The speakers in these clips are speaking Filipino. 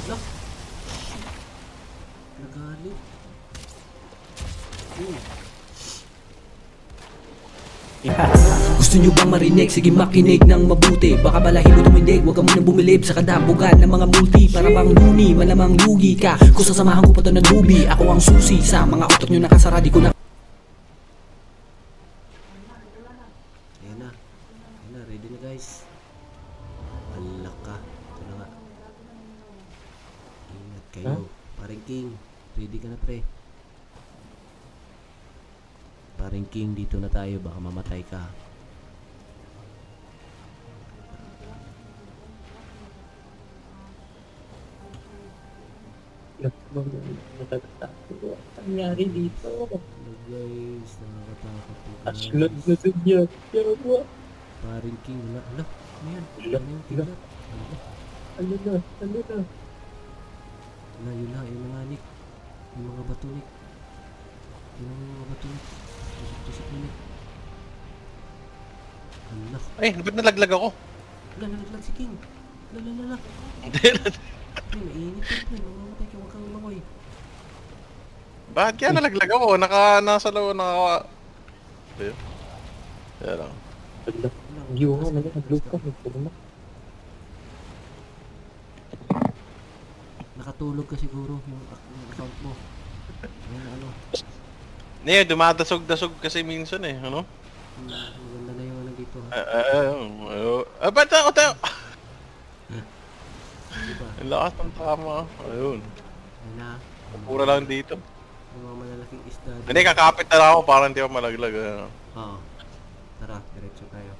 Lock. Nagalit. Gusto nyo bang marinig? Sige makinig ng mabuti. Baka balahin mo tumindig. Huwag ka munang bumilib sa kadabugan ng mga multi. Para bang luni, malamang lugi ka. Kung sasamahan ko pa to ng lubi, ako ang susi. Sa mga utak nyo nakasara, di ko na. Ayan na. Ayan na, ready na guys. Alak ka. Ito na nga. Ingat kayo. Paring King, ready ka na pre. Paring King, dito na tayo. Baka mamatay ka. Nakakatakot. Ang nangyari dito? Hello guys, nakakatakot po Aslad guys. na sa diyan. Yawa. Paring King, wala. Hala, ano yan? Hala, Ano yung hala. tingnan? Hala. Ano na? Ano na? Wala, yun na, yung mga Nick. Yung mga bato Nick. Yung mga bato Nick. Tusok mo Nick. Hala. Ay, ba't nalaglag ako? Wala, nalaglag si King. Wala. Hindi. Ay, mainit yun pre. Mamamatay ka, huwag kang lumakoy. Bakit kaya nalaglag ako? Nasa loob, Ayun. Yan lang. Hala. Yung nga, nag-look ka. Nagpurma. Nakatulog ka siguro yung account mo. Ayun, ano. Hindi, dumadasog-dasog kasi minsan eh, ano? Maganda na yung ano dito ha. Ba't ako tayo? Diba? Ang lakas ng tama. Ayun. Ayun na. Pura lang dito. Yung mga malalaking isda. Hindi, kakapit na lang ako para hindi ako malaglag. Oo. Tara, diretso tayo.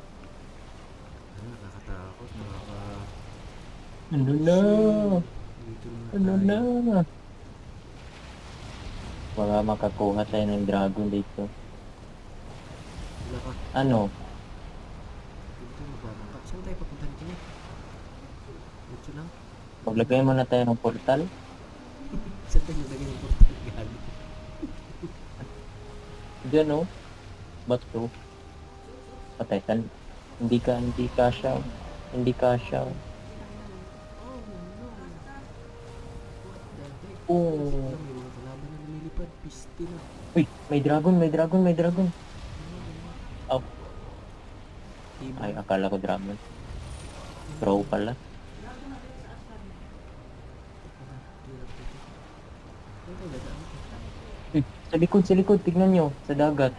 Ano, nakakatakot. Ano na? Dito na Ano tayo. na? Baka makakuha tayo ng dragon dito. Wala ka. Ano? Dito, mababangka. Saan tayo papunta nito niya? Diretso lang. Paglagay muna tayo ng portal. Saan tayo nilagay ng portal? Gabi. Diyan o. Bato. Patay ka. Hindi ka siya. Hindi ka siya. Oh no. What the heck? Oh. May mga kalaban na lumilipad. Piste na. Uy, may dragon. Oh, Diba? ay akala ko dragon. Pro pala. Saan tayo dadaan? Uy, sa likod, tignan nyo. Sa dagat.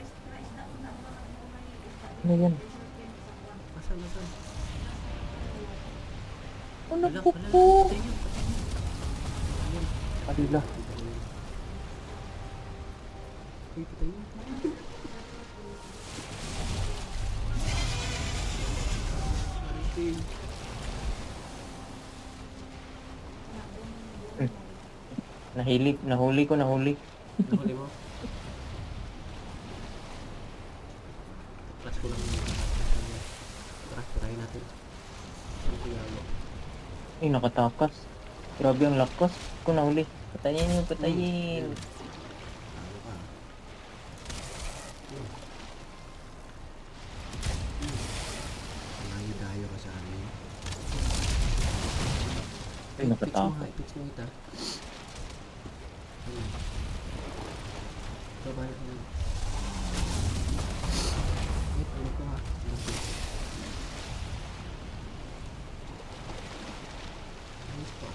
Ano yan? Asan? Ano Wala, po wala. po? Patay yun. Ayan. Alila. Ay, patay yun. Mariting. Nahuli ko. Nahuli mo? Plus ko lang yung tara, tirahin natin. Ano kaya mo? Ay, nakatakas. Grabe ang lakas. Ko nahuli. Patayin. Talo ka. Malayo-dayo ka sa amin. Ay, nakatakot. I-fix mo ita. Baba na yun. Wait, ano ko ha? Ayos pa.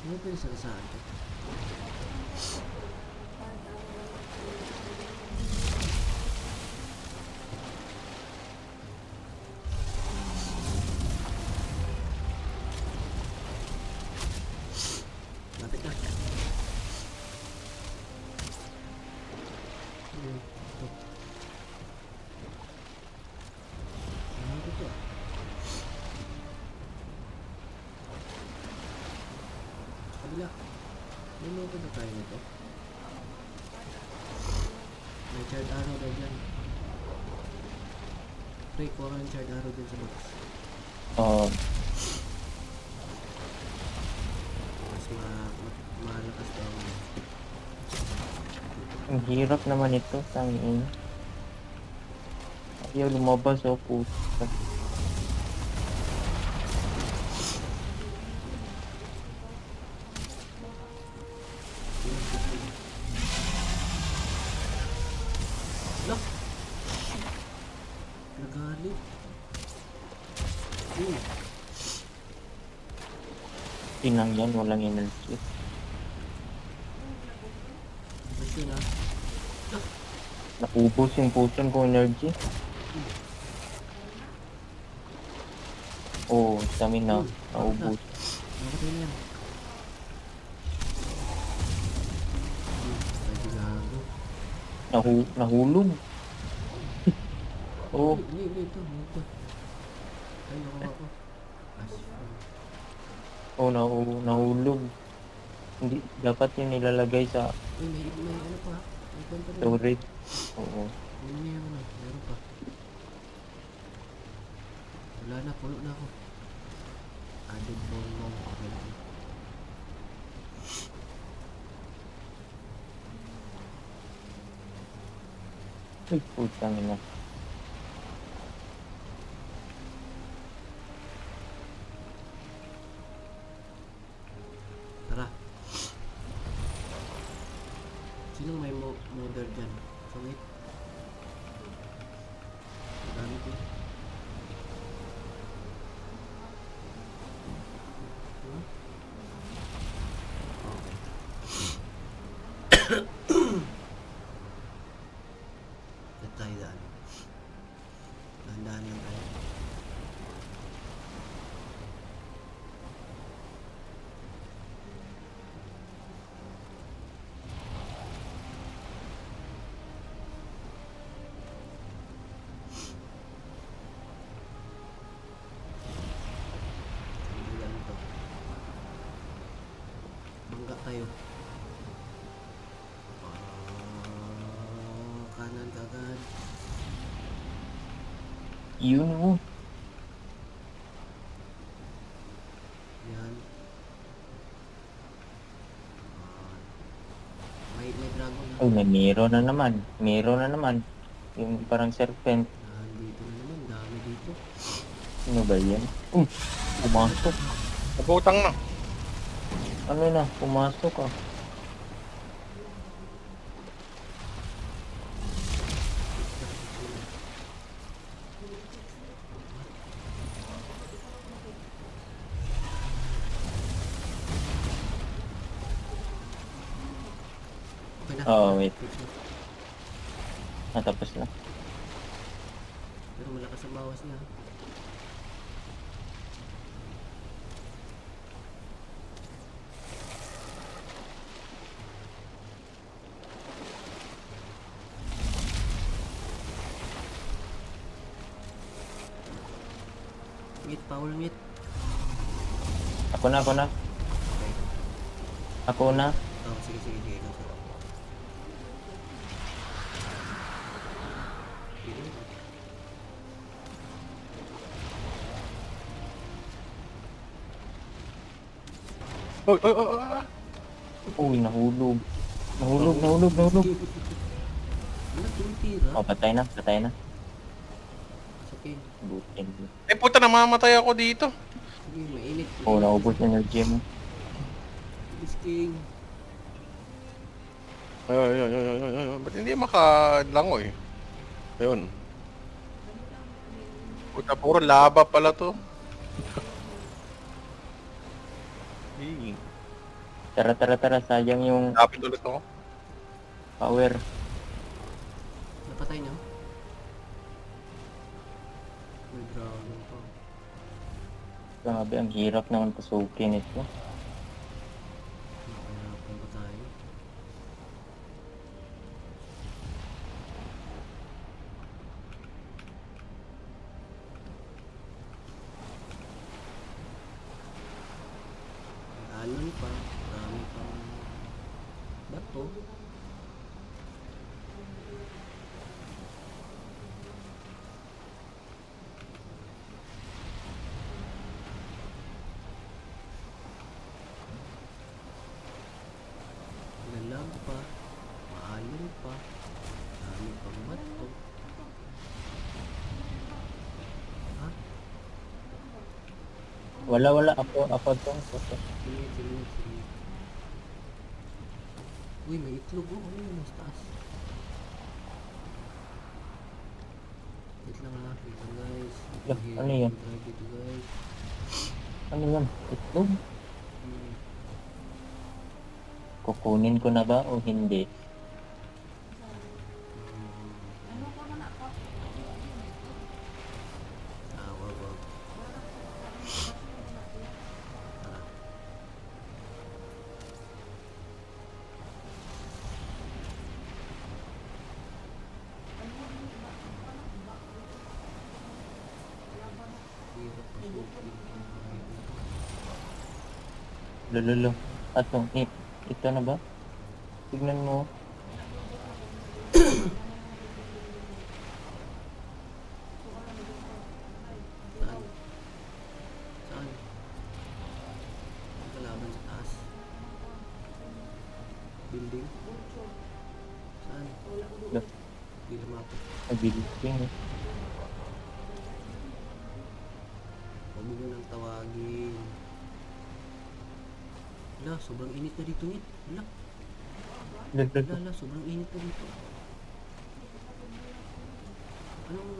Ano ba yung salasaan ko? Lapit na. Ito. Ano ito? Kabila. Luluto na tayo nito. May charred arrow daw dyan. Pre, kuha ka ng charred arrow dyan sa box. Oh, Mas malakas daw. ang hirap naman ito. Tangin. Ayaw lumabas o puta. Nagalit. Tinang yan, walang energy. Basta na. Naubos yung potion ko energy. Oh, stamina. Naubos. Nakatay na yan. Ay, gago. Nahulog. Oh, Hindi, ito. Ay, nakuha ko. oh, nahulog. Hindi, dapat yung nilalagay sa Uy, may ano pa. May kwento rin. storage. Oo. Ano na yung ano? Meron pa. Wala na, pulo na ako. Added bonbon. Okay lang. Ay, putang ina. Tara. Sinong may model dyan? Sungit? Madami ko. Ba't tayo daan? Dahan-dahan lang tayo. Dahan to. Bangga tayo. Kanan kagad. Yun oh. Yan. May dragon na. Ay, may Miro na naman. Miro na naman. Yung parang serpent. Nandito na naman. Dami dito. Ano ba yan? Pumasok. Nabutang na. Ano na? Pumasok ah. Okay na. Oo, wait. Fix na. Natapos na. Pero malakas ang bawas niya. Meet, power meet. Ako na. Okay. Ako na. Oh, sige. Ikaw, sir. Sige. Oy. Uy, nahulog. Nahulog. Wala, tumitira. Oh, patay na. It's okay. Butin. Eh puta, namamatay ako dito. Sige, mainit. Oh, naubos yung energy mo. Please, King. Ay. Ba't hindi makalangoy? Ayun. Puta, puro laba pala to. Eh, Tara. Sayang yung lapit ulit ako. power. Napatay niyo? May dragon pa. Grabe, ang hirap naman pasukin ito. Nakahirapan pa tayo. May alon pa. Marami pang bato. Lalang pa. Maalon pa. Marami pang bato. Ha? Wala. Ako to. Sige. Uy, may itlog. Oh, ano yun? Mas taas. Wait lang ha. Wait lang guys. Yeah, ano yan? Try dito guys. Ano yan? Itlog? Hmm. Kukunin ko na ba o hindi? Wag. Tara. Hirap pasukin ang kahit ito. Lululu. Ato, ito na ba? Tignan mo. Saan? Saan? Ang kalaban sa taas. Building? Saan? Look. Hindi lumapit. Nabilising eh. Huwag mo nang tawagin. Wala, sobrang init na dito ngit. Wala, Lululu. sobrang init na dito. Anong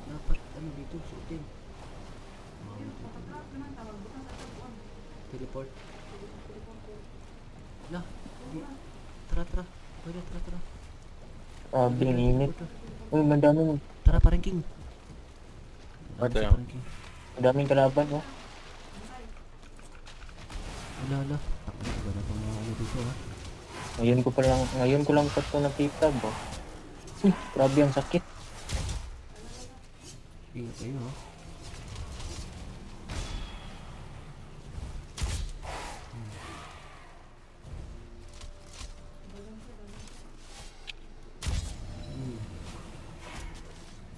dapat dito suotin? Teleport. Wala, tara. Pwede, tara. Grabe, ang init. Uy, madaming, Tara, parang king. Ito yan. Parang king. madaming kalaban, oh. Wala. Takot ba na itong mga ano dito ha? Ngayon ko lang ito nakita, bro. Grabe ang sakit. Ingat kayo ha?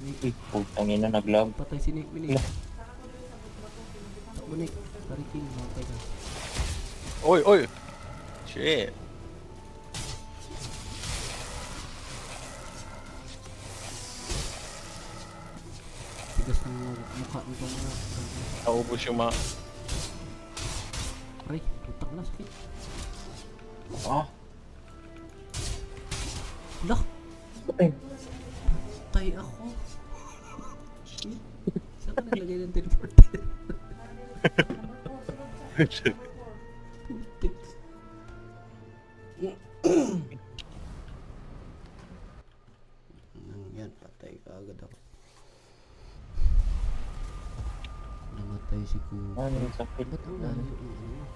Uy, putang ina, naglag. Patay si Nick, Nick. Takbo Nick. Parang king, matay ka. Oy! Shit. Tigas ng mukha nitong mga... Naubos yung mga... Aray, tutak na, sakit. Ah, Lah, patay. patay ako. Saan ka naglagay ng teleporter? Putik. Yan, patay ka agad ako. Namatay si Kuko. Ano yung sakit? Ba't ang layo ang ano?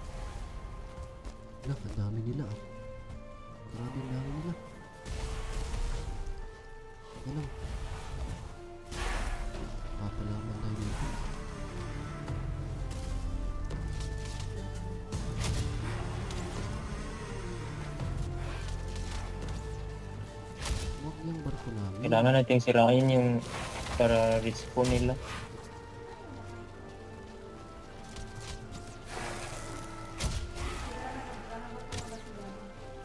Lah, ang dami nila ah. Grabe ang dami nila. Ano? Papalaman tayo dito. Huwag yung barko namin. Kailangan natin sirain yung para respawn nila.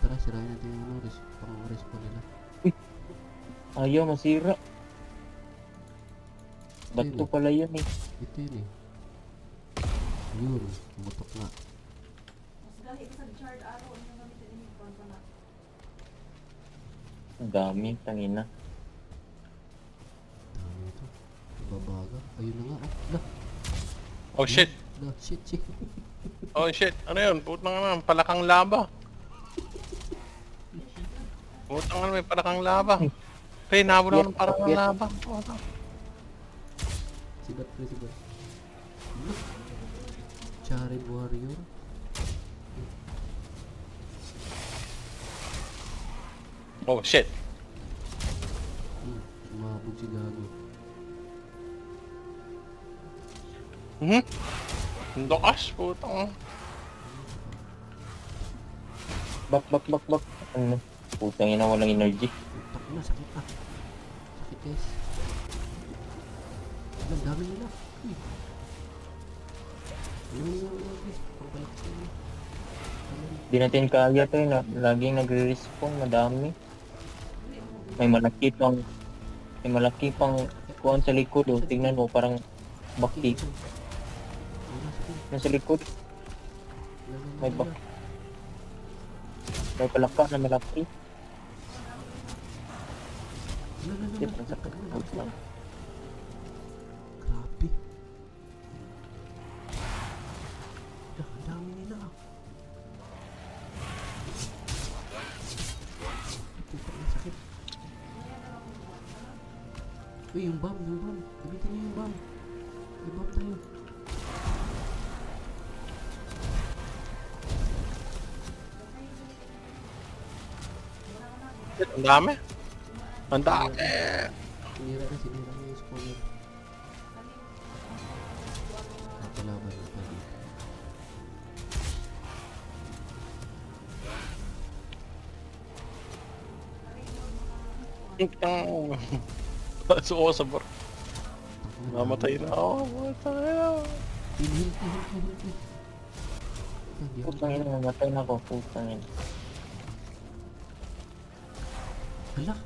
Tara, sirain natin yung ano, pang-respawn nila. Ayaw, masira. Bato pala yun eh. Ito yun eh. Yun, umutok nga. Ang dami, tangina. Dami ito. Babaga. Ayun na nga. Lah, Oh shit! shit. Oh shit! Ano yun? Putang naman, palakang laba. Putang naman, may palakang laba. Pre, nabula ako ng palakang laba. Sibat. Charid warrior. Oh shit! Umabog si Gago. Ang lakas, putang. Bak. Ano? Putang ina, walang energy. Utak na, sakit ah. Sakit guys. Ang dami nila. Ano guys? Pagbalak sa inyo. Di natin kaya to eh. Laging nagre-respawn, madami. May malaki pang kuhan sa likod oh. Tingnan mo, parang bakti. Nasa likod, may bak. May palaka na malaki. Sakit ang sakit. Uy, yung bomb, yung bomb. Gamitin niyo yung bomb. May bomb tayo. Ang dami. Ang dami. Sinira na yung spawner. Kapalaban na tayo dito. Pasok ako sa bar. Mamatay na ako. Mamatay na ako. Heal. Hindi ako. Putang ina, namatay na ako. Putang ina. Hala.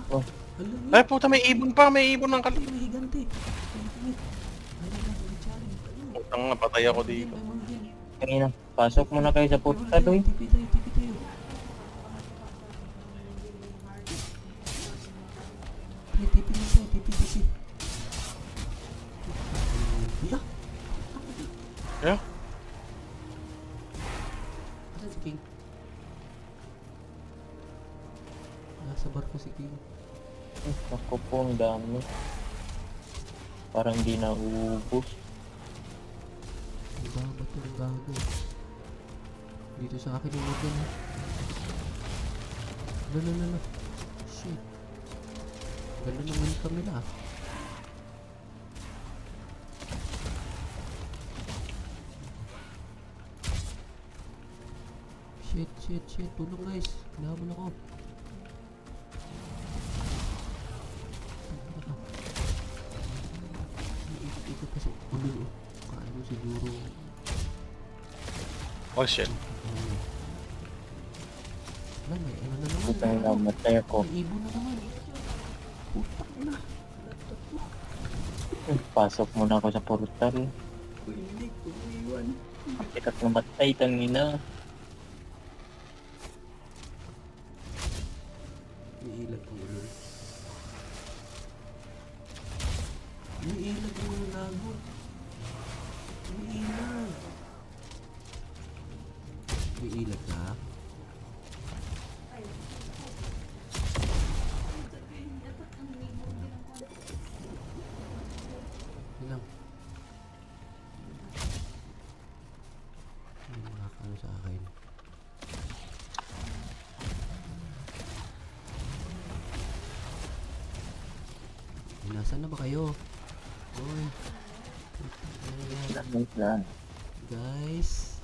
Oh. Hala. Ay puta, may ibon pa. May ibon ng kalit. May higante. Hala, may challenge. Putang nga, patay ako dito. Kanina, pasok muna kayo sa portal, oy. Tipi tayo. Tipi na tayo, tipi. Hala. Yeah? Asan si King? Nasa barko si King. Ako po, ang dami. Parang di nauubos. Ang baba to, ang gago. Dito sa akin yung organ ha. No. Shit. Ganda naman kami na ah. Shit. Tulong guys. Nahabol ako. Ikot kasi ulo. Kala mo siguro. Oh shit. Wala, may ano na naman. Putang ina, namatay ako. May ibon na naman. Putak na. Pasok muna ako sa portal. Hindi ko iwan. Sikat namatay, tangina. May ilag ko ulo. May ilag ko ulo lagot. May ilag. May ilag ka? Ilang. Hindi makakano sa akin. Nasaan na ba kayo? Oy. Nice lang. Guys.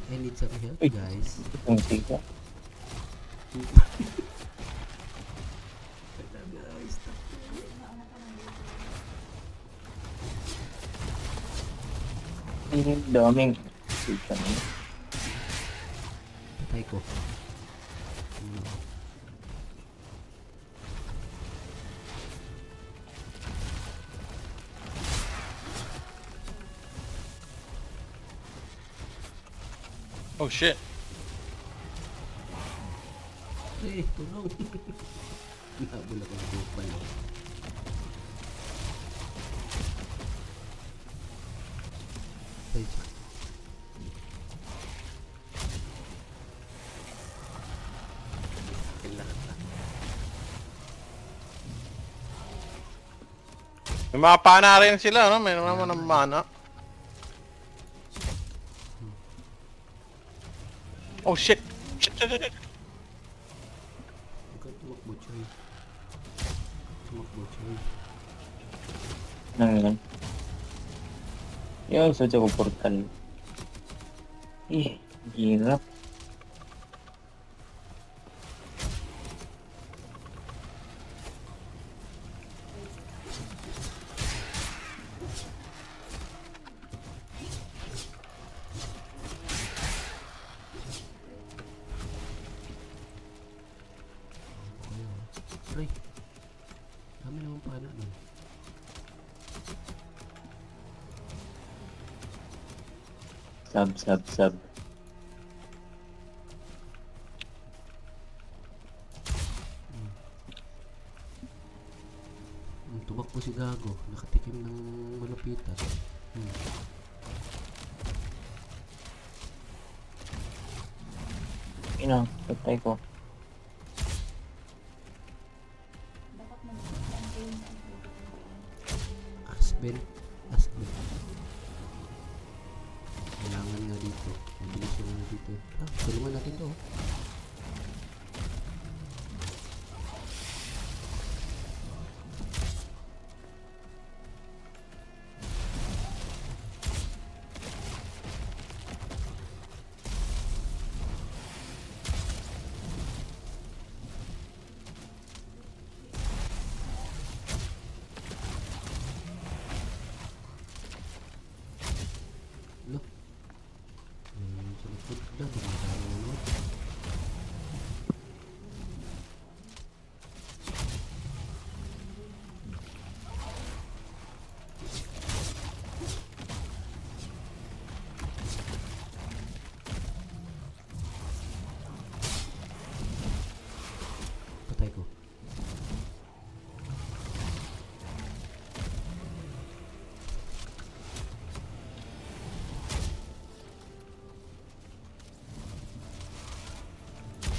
I need some help, Uy. guys. Ang siga. Guys, Ang daming siga na. patay ko. Oh shit. Tulong. Nahabol ako ng bukal. Ay, kailangan na. May mga pana rin sila, no? May naman ng mana. Oh shit. Shit. Huwag kang tumakbo, Choy. Nang yan. Yung sa ko portal. Hirap. Aray. Dami naman pana nun. Sub. Tumakbo si Gago. Nakatikim ng malapitan. Ina, patay ko. Ben. Ask Ben. Kailangan nga dito. Mabilis yung nga dito. Tulungan natin to. Lo. Sa likod na. Dumadami na naman. Patay ko.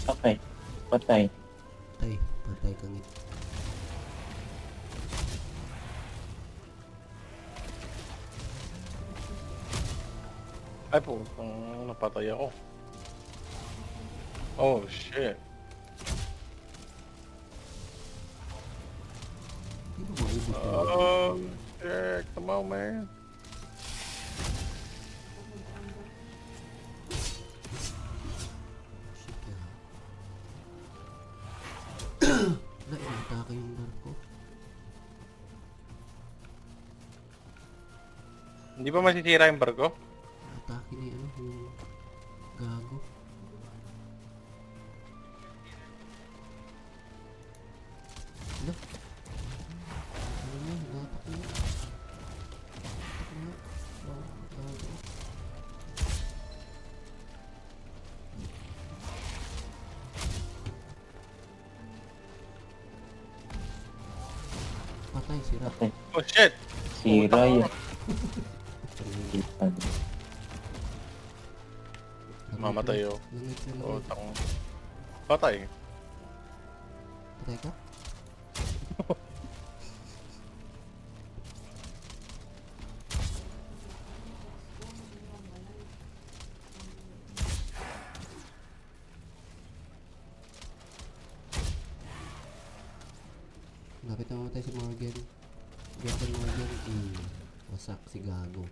Okay. Patay. Patay. Patay kangit. Ay po, napatay ako. Oh shit. Di ba maubos na? Oh shit, come on man. Shit ya. Wala, inatake yung barko. Hindi ba masisira yung barko? Atake ni ano, yung gago. Ano? Ano mo, natak mo. Natak mo. Oh, gago. Patay, sira. Patay. Oh shit. Sira yun. Mamatay oh. Langit na Oh, langit. takong. Patay. Patay ka? Lapit na mamatay si Morgan. Morgan. Wasak si gago.